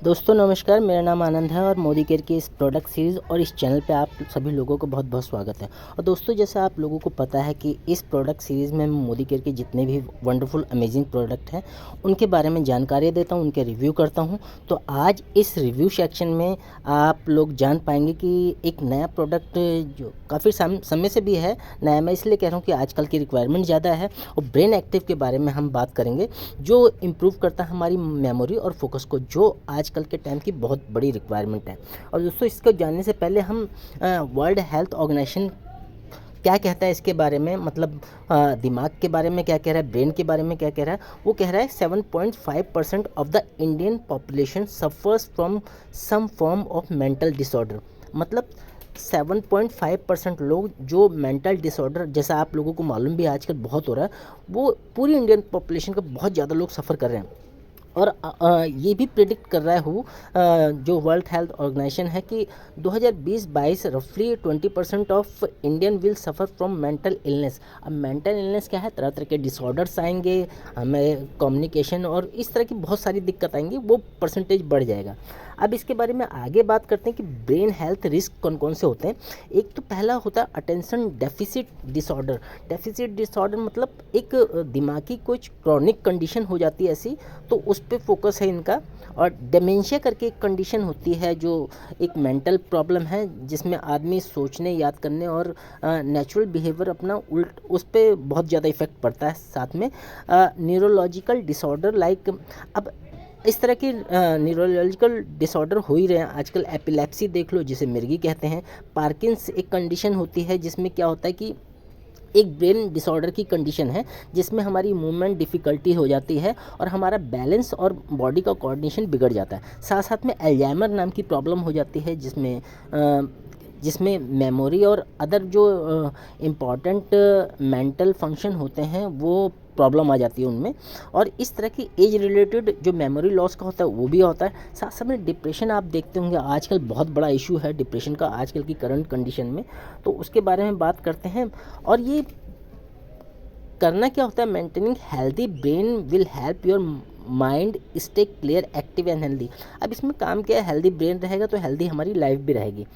दोस्तों नमस्कार, मेरा नाम आनंद है और मोदी केयर की इस प्रोडक्ट सीरीज़ और इस चैनल पे आप सभी लोगों को बहुत-बहुत स्वागत है। और दोस्तों जैसा आप लोगों को पता है कि इस प्रोडक्ट सीरीज़ में मैं मोदी केयर के जितने भी वंडरफुल अमेजिंग प्रोडक्ट हैं, उनके बारे में जानकारी देता हूँ, उनके रिव्यू करता हूँ। तो आज इस रिव्यू सेक्शन में आप लोग जान पाएँगे कि एक नया प्रोडक्ट जो काफ़ी समय से भी है, नया मैं इसलिए कह रहा हूँ कि आजकल की रिक्वायरमेंट ज़्यादा है और ब्रेन एक्टिव के बारे में हम बात करेंगे, जो इम्प्रूव करता है हमारी मेमोरी और फोकस को, जो आजकल के टाइम की बहुत बड़ी रिक्वायरमेंट है। और दोस्तों इसको जानने से पहले हम वर्ल्ड हेल्थ ऑर्गेनाइजेशन क्या कहता है इसके बारे में, मतलब दिमाग के बारे में क्या कह रहा है, ब्रेन के बारे में क्या कह रहा है। वो कह रहा है 7.5% of the Indian population suffers from some form of mental disorder. मतलब 7.5% लोग जो मेंटल डिसऑर्डर, जैसा आप लोगों को मालूम भी आजकल बहुत हो रहा है, वो पूरी इंडियन पॉपुलेशन का बहुत ज़्यादा लोग सफ़र कर रहे हैं। और ये भी प्रिडिक्ट कर रहा हूँ जो वर्ल्ड हेल्थ ऑर्गेनाइजेशन है कि 2020-22 रफली 20% of Indian will suffer from mental illness. अब मेंटल इलनेस क्या है, तरह तरह के डिसऑर्डर्स आएंगे, हमें कम्युनिकेशन और इस तरह की बहुत सारी दिक्कत आएंगी, वो परसेंटेज बढ़ जाएगा। अब इसके बारे में आगे बात करते हैं कि ब्रेन हेल्थ रिस्क कौन कौन से होते हैं। एक तो पहला होता है attention deficit disorder. Deficit disorder मतलब एक दिमागी कुछ क्रॉनिक कंडीशन हो जाती है ऐसी, तो उस पे फोकस है इनका। और डेमेंशिया करके एक कंडीशन होती है जो एक मेंटल प्रॉब्लम है, जिसमें आदमी सोचने, याद करने और नेचुरल बिहेवियर अपना उल्ट, उस पर बहुत ज़्यादा इफेक्ट पड़ता है। साथ में न्यूरोलॉजिकल डिसऑर्डर लाइक, अब इस तरह की न्यूरोलॉजिकल डिसऑर्डर हो ही रहे हैं आजकल। एपिलेप्सी देख लो, जिसे मिर्गी कहते हैं। पार्किंस एक कंडीशन होती है जिसमें क्या होता है कि एक ब्रेन डिसऑर्डर की कंडीशन है जिसमें हमारी मूवमेंट डिफ़िकल्टी हो जाती है और हमारा बैलेंस और बॉडी का कोऑर्डिनेशन बिगड़ जाता है। साथ साथ में अल्जाइमर नाम की प्रॉब्लम हो जाती है जिसमें मेमोरी और अदर जो इम्पॉर्टेंट मेंटल फंक्शन होते हैं वो प्रॉब्लम आ जाती है उनमें। और इस तरह की एज रिलेटेड जो मेमोरी लॉस का होता है वो भी होता है। साथ साथ में डिप्रेशन आप देखते होंगे आजकल बहुत बड़ा इशू है डिप्रेशन का आजकल की करंट कंडीशन में, तो उसके बारे में बात करते हैं। और ये करना क्या होता है, maintaining healthy brain will help your mind stay clear active and healthy. अब इसमें काम क्या है, हेल्दी ब्रेन रहेगा तो हेल्दी हमारी लाइफ भी रहेगी।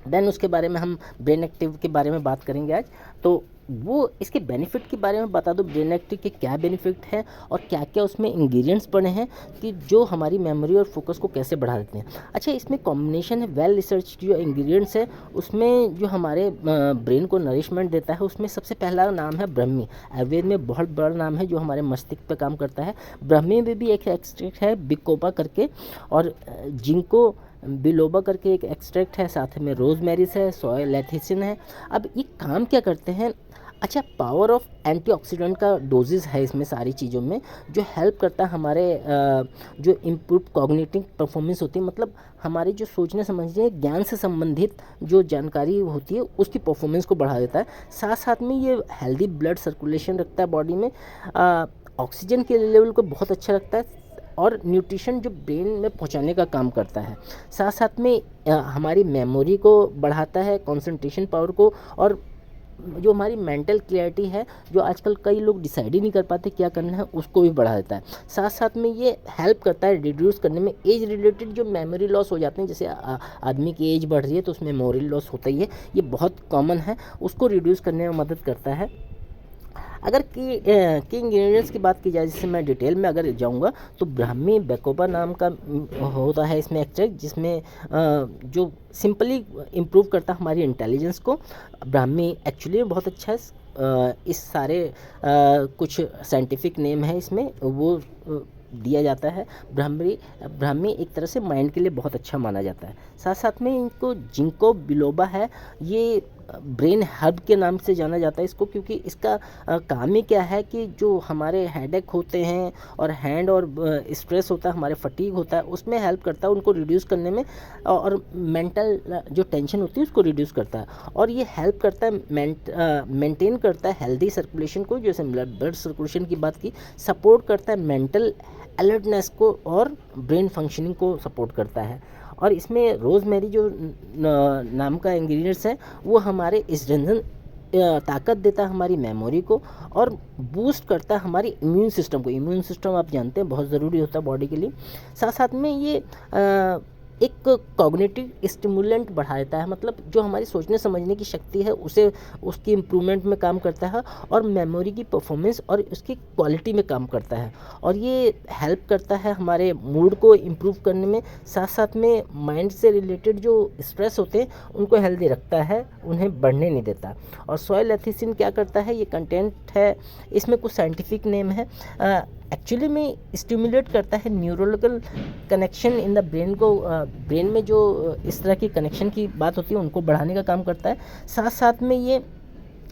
देन उसके बारे में हम ब्रेन एक्टिव के बारे में बात करेंगे आज। तो वो इसके बेनिफिट के बारे में बता दो, ब्रेन एक्टिव के क्या बेनिफिट हैं और क्या क्या उसमें इंग्रेडिएंट्स पड़े हैं कि जो हमारी मेमोरी और फोकस को कैसे बढ़ा देते हैं। अच्छा, इसमें कॉम्बिनेशन है वेल रिसर्च जो इंग्रेडिएंट्स है, उसमें जो हमारे ब्रेन को नरिशमेंट देता है उसमें सबसे पहला नाम है ब्रह्मी। आयुर्वेद में बहुत बड़ा नाम है जो हमारे मस्तिष्क पे काम करता है। ब्रह्मी में भी एक एक्सट्रैक्ट है बिकोपा करके, और जिंको बिलोबा करके एक एक्सट्रैक्ट है, साथ में रोजमेरिस है, सोय लेथिसिन है। अब ये काम क्या करते हैं, अच्छा, पावर ऑफ एंटीऑक्सीडेंट का डोजेस है इसमें सारी चीज़ों में, जो हेल्प करता है हमारे जो इम्प्रूव कॉग्निटिव परफॉर्मेंस होती है, मतलब हमारे जो सोचने समझने ज्ञान से संबंधित जो जानकारी होती है उसकी परफॉर्मेंस को बढ़ा देता है। साथ साथ में ये हेल्दी ब्लड सर्कुलेशन रखता है बॉडी में, ऑक्सीजन के लेवल को बहुत अच्छा रखता है और न्यूट्रिशन जो ब्रेन में पहुंचाने का काम करता है। साथ साथ में हमारी मेमोरी को बढ़ाता है, कंसंट्रेशन पावर को, और जो हमारी मेंटल क्लैरिटी है, जो आजकल कई लोग डिसाइड ही नहीं कर पाते क्या करना है, उसको भी बढ़ा देता है। साथ साथ में ये हेल्प करता है रिड्यूस करने में एज रिलेटेड जो मेमोरी लॉस हो जाते हैं, जैसे आदमी की एज बढ़ रही है तो उसमें मेमोरी लॉस होता ही है, ये बहुत कॉमन है, उसको रिड्यूस करने में मदद करता है। अगर की इंग्रेडिएंट्स की बात की जाए, जिससे मैं डिटेल में अगर जाऊंगा, तो ब्राह्मी बेकोबा नाम का होता है इसमें एक्सट्रैक्ट, जिसमें जो सिंपली इम्प्रूव करता है हमारी इंटेलिजेंस को। ब्राह्मी एक्चुअली बहुत अच्छा है। इस सारे कुछ साइंटिफिक नेम है इसमें, वो दिया जाता है। ब्राह्मी एक तरह से माइंड के लिए बहुत अच्छा माना जाता है। साथ साथ में इनको जिंको बिलोबा है, ये ब्रेन हर्ब के नाम से जाना जाता है इसको, क्योंकि इसका काम ही क्या है कि जो हमारे हेडेक होते हैं और हैंड और स्ट्रेस होता है, हमारे फटीग होता है, उसमें हेल्प करता है उनको रिड्यूस करने में, और मेंटल जो टेंशन होती है उसको रिड्यूस करता है। और ये हेल्प करता है मेंटेन करता है हेल्दी सर्कुलेशन को, जैसे ब्लड सर्कुलेशन की बात की, सपोर्ट करता है मेंटल अलर्टनेस को और ब्रेन फंक्शनिंग को सपोर्ट करता है। और इसमें रोज़मेरी जो नाम का इंग्रेडिएंट्स है वो हमारे ताकत देता है हमारी मेमोरी को और बूस्ट करता है हमारी इम्यून सिस्टम को। इम्यून सिस्टम आप जानते हैं बहुत ज़रूरी होता है बॉडी के लिए। साथ साथ में ये एक कॉग्निटिव स्टिमुलेंट बढ़ा देता है, मतलब जो हमारी सोचने समझने की शक्ति है उसे उसकी इम्प्रूवमेंट में काम करता है और मेमोरी की परफॉर्मेंस और उसकी क्वालिटी में काम करता है। और ये हेल्प करता है हमारे मूड को इम्प्रूव करने में। साथ साथ में माइंड से रिलेटेड जो स्ट्रेस होते हैं उनको हेल्दी रखता है, उन्हें बढ़ने नहीं देता। और सोय लेथिसिन क्या करता है, ये कंटेंट है, इसमें कुछ साइंटिफिक नेम है। एक्चुअली में स्टिमुलेट करता है neurological connection in the brain को, ब्रेन में जो इस तरह की कनेक्शन की बात होती है उनको बढ़ाने का काम करता है। साथ साथ में ये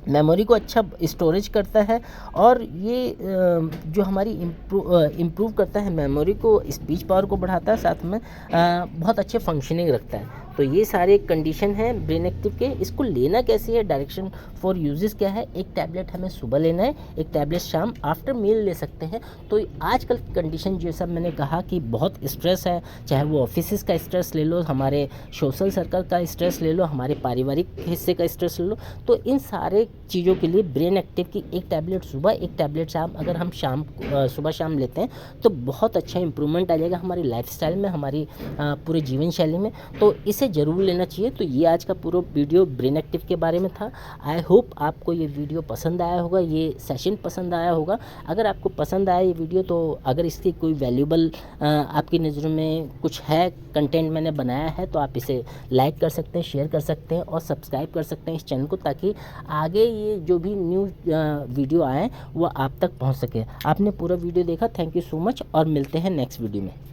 मेमोरी को अच्छा स्टोरेज करता है और ये जो हमारी इम्प्रूव करता है मेमोरी को, स्पीच पावर को बढ़ाता है, साथ में बहुत अच्छे फंक्शनिंग रखता है। तो ये सारे कंडीशन हैं ब्रेन एक्टिव के। इसको लेना कैसे है, डायरेक्शन फॉर यूजेस क्या है, एक टैबलेट हमें सुबह लेना है, एक टैबलेट शाम आफ्टर मील ले सकते हैं। तो आजकल की कंडीशन जैसा मैंने कहा कि बहुत स्ट्रेस है, चाहे वो ऑफिस का स्ट्रेस ले लो, हमारे सोशल सर्कल का स्ट्रेस ले लो, हमारे पारिवारिक हिस्से का स्ट्रेस ले लो, तो इन सारे चीज़ों के लिए ब्रेन एक्टिव की एक टैबलेट सुबह, एक टैबलेट शाम, अगर हम सुबह शाम लेते हैं तो बहुत अच्छा इंप्रूवमेंट आ जाएगा हमारी लाइफस्टाइल में, हमारी पूरे जीवन शैली में। तो इसे ज़रूर लेना चाहिए। तो ये आज का पूरा वीडियो ब्रेन एक्टिव के बारे में था। आई होप आपको ये वीडियो पसंद आया होगा, ये सेशन पसंद आया होगा। अगर आपको पसंद आया ये वीडियो तो अगर इसकी कोई वैल्यूबल आपकी नज़रों में कुछ है, कंटेंट मैंने बनाया है, तो आप इसे लाइक कर सकते हैं, शेयर कर सकते हैं और सब्सक्राइब कर सकते हैं इस चैनल को, ताकि आगे ये जो भी न्यू वीडियो आए वो आप तक पहुंच सके। आपने पूरा वीडियो देखा, थैंक यू सो मच और मिलते हैं नेक्स्ट वीडियो में।